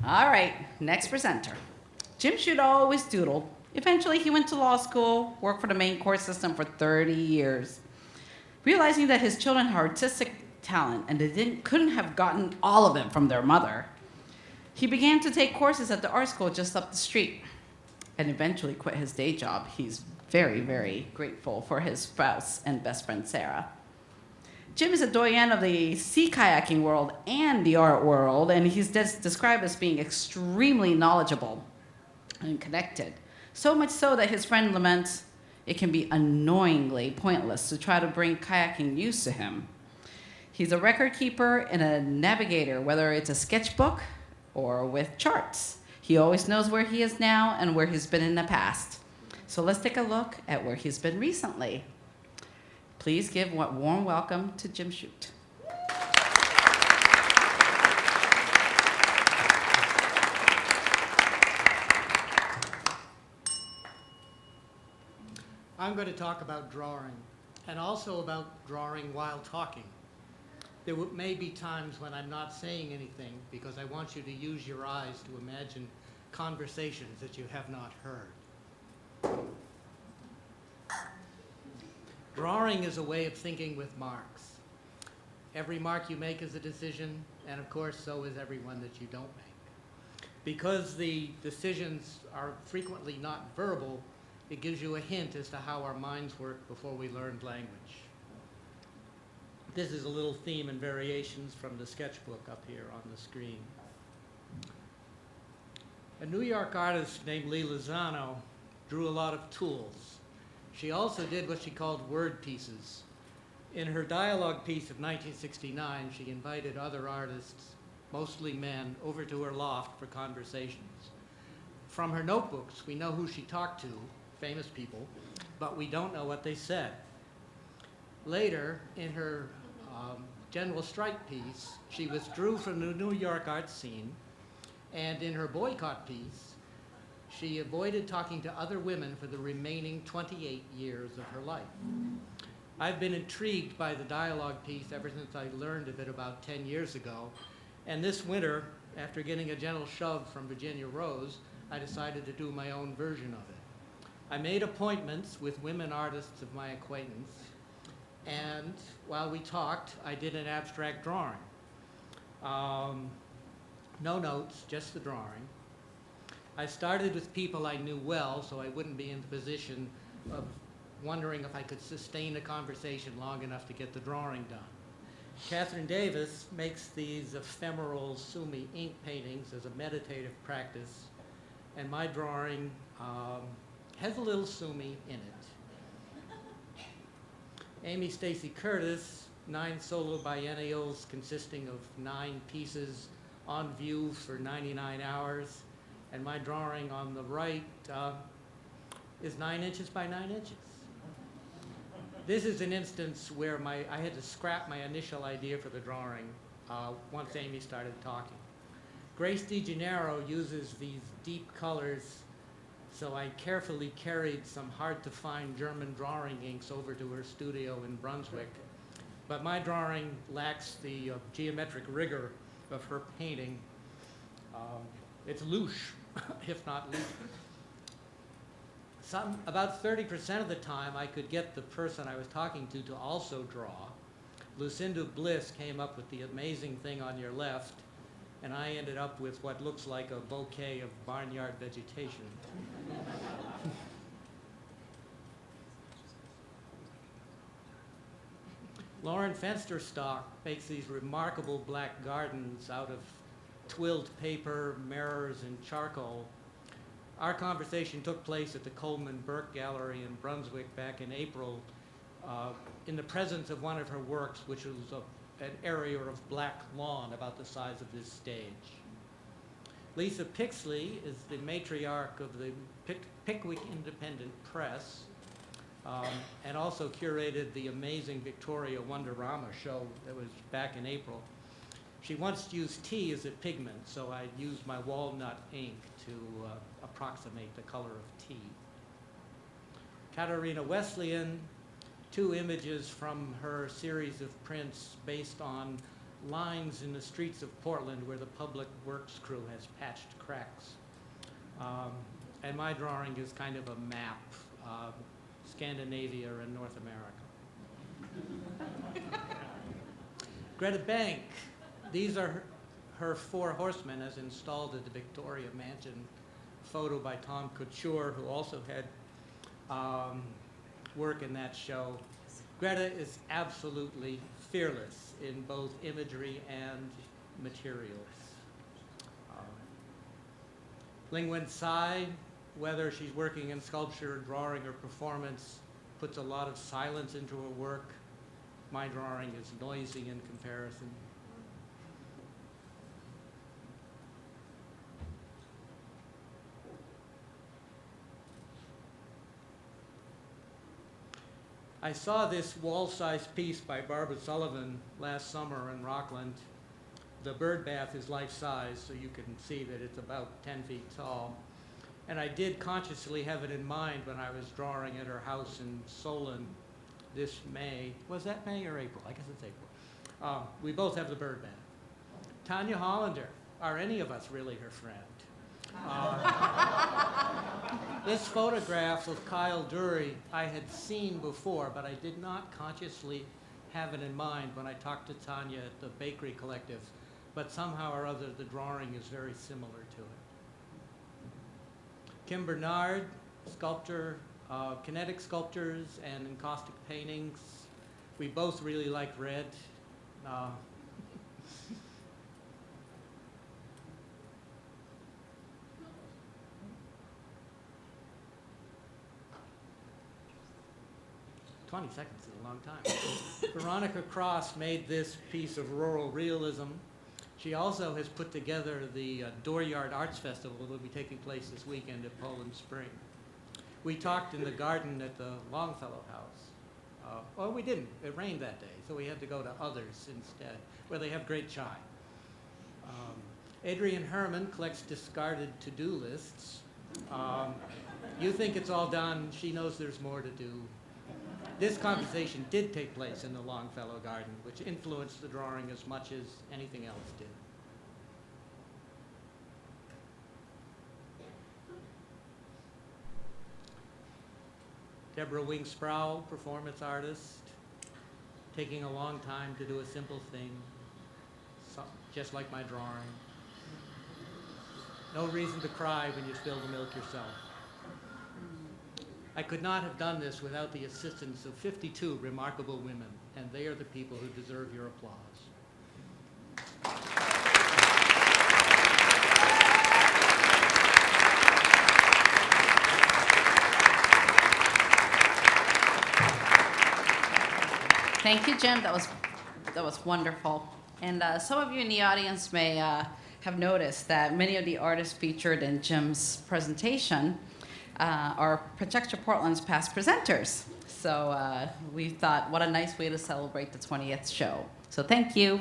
All right, next presenter. Jim Chute always doodled. Eventually, he went to law school, worked for the main court system for 30 years. Realizing that his children had artistic talent and they couldn't have gotten all of it from their mother, he began to take courses at the art school just up the street and eventually quit his day job. He's very, very grateful for his spouse and best friend, Sarah. Jim is a doyen of the sea kayaking world and the art world, and he's described as being extremely knowledgeable and connected. So much so that his friend laments it can be annoyingly pointless to try to bring kayaking news to him. He's a record keeper and a navigator, whether it's a sketchbook or with charts. He always knows where he is now and where he's been in the past. So let's take a look at where he's been recently. Please give a warm welcome to Jim Chute. I'm going to talk about drawing, and also about drawing while talking. There may be times when I'm not saying anything because I want you to use your eyes to imagine conversations that you have not heard. Drawing is a way of thinking with marks. Every mark you make is a decision, and of course so is every one that you don't make. Because the decisions are frequently not verbal, it gives you a hint as to how our minds work before we learned language. This is a little theme and variations from the sketchbook up here on the screen. A New York artist named Lozano drew a lot of tools. She also did what she called word pieces. In her dialogue piece of 1969, she invited other artists, mostly men, over to her loft for conversations. From her notebooks, we know who she talked to, famous people, but we don't know what they said. Later, in her general strike piece, she withdrew from the New York art scene, and in her boycott piece, she avoided talking to other women for the remaining 28 years of her life. I've been intrigued by the dialogue piece ever since I learned of it about 10 years ago, and this winter, after getting a gentle shove from Virginia Rose, I decided to do my own version of it. I made appointments with women artists of my acquaintance, and while we talked, I did an abstract drawing. No notes, just the drawing. I started with people I knew well, so I wouldn't be in the position of wondering if I could sustain a conversation long enough to get the drawing done. Kathryn Davis makes these ephemeral Sumi ink paintings as a meditative practice, and my drawing has a little Sumi in it. Amy Stacey Curtis, 9 solo biennials consisting of 9 pieces on view for 99 hours. And my drawing on the right is 9 inches by 9 inches. This is an instance where I had to scrap my initial idea for the drawing once Amy started talking. Grace DeGennaro uses these deep colors, so I carefully carried some hard-to-find German drawing inks over to her studio in Brunswick. But my drawing lacks the geometric rigor of her painting. It's louche, if not loose. About 30% of the time, I could get the person I was talking to also draw. Lucinda Bliss came up with the amazing thing on your left, and I ended up with what looks like a bouquet of barnyard vegetation. Lauren Fensterstock makes these remarkable black gardens out of twilled paper, mirrors, and charcoal. Our conversation took place at the Coleman Burke Gallery in Brunswick back in April in the presence of one of her works, which was an area of black lawn about the size of this stage. Lisa Pixley is the matriarch of the Pickwick Independent Press and also curated the amazing Victoria Wonderama show that was back in April. She once used tea as a pigment, so I used my walnut ink to approximate the color of tea. Katarina Weslien, 2 images from her series of prints based on lines in the streets of Portland where the public works crew has patched cracks. And my drawing is kind of a map of Scandinavia and North America. Greta Bank, these are her four horsemen as installed at the Victoria Mansion, photo by Tom Couture, who also had work in that show. Greta is absolutely fearless in both imagery and materials. Ling-Wen Tsai, whether she's working in sculpture, drawing, or performance, puts a lot of silence into her work. My drawing is noisy in comparison. I saw this wall-sized piece by Barbara Sullivan last summer in Rockland. The bird bath is life-size, so you can see that it's about 10 feet tall. And I did consciously have it in mind when I was drawing at her house in Solon this May. Was that May or April? I guess it's April. We both have the bird bath. Tanja Hollander, are any of us really her friend? This photograph of Kyle Dury I had seen before, but I did not consciously have it in mind when I talked to Tanja at the Bakery Collective, but somehow or other the drawing is very similar to it. Kim Bernard, sculptor, kinetic sculptures and encaustic paintings. We both really like red. 20 seconds is a long time. Veronica Cross made this piece of rural realism. She also has put together the Dooryard Arts Festival that will be taking place this weekend at Poland Spring. We talked in the garden at the Longfellow House. Well, we didn't. It rained that day, so we had to go to others instead, where they have great chai. Adriane Herman collects discarded to-do lists. You think it's all done. She knows there's more to do. This conversation did take place in the Longfellow Garden, which influenced the drawing as much as anything else did. Deborah Wing-Sproul, performance artist, taking a long time to do a simple thing, just like my drawing. No reason to cry when you spill the milk yourself. I could not have done this without the assistance of 52 remarkable women, and they are the people who deserve your applause. Thank you, Jim. That was wonderful. And some of you in the audience may have noticed that many of the artists featured in Jim's presentation are Pechakucha Portland's past presenters. So we thought, what a nice way to celebrate the 20th show. So thank you.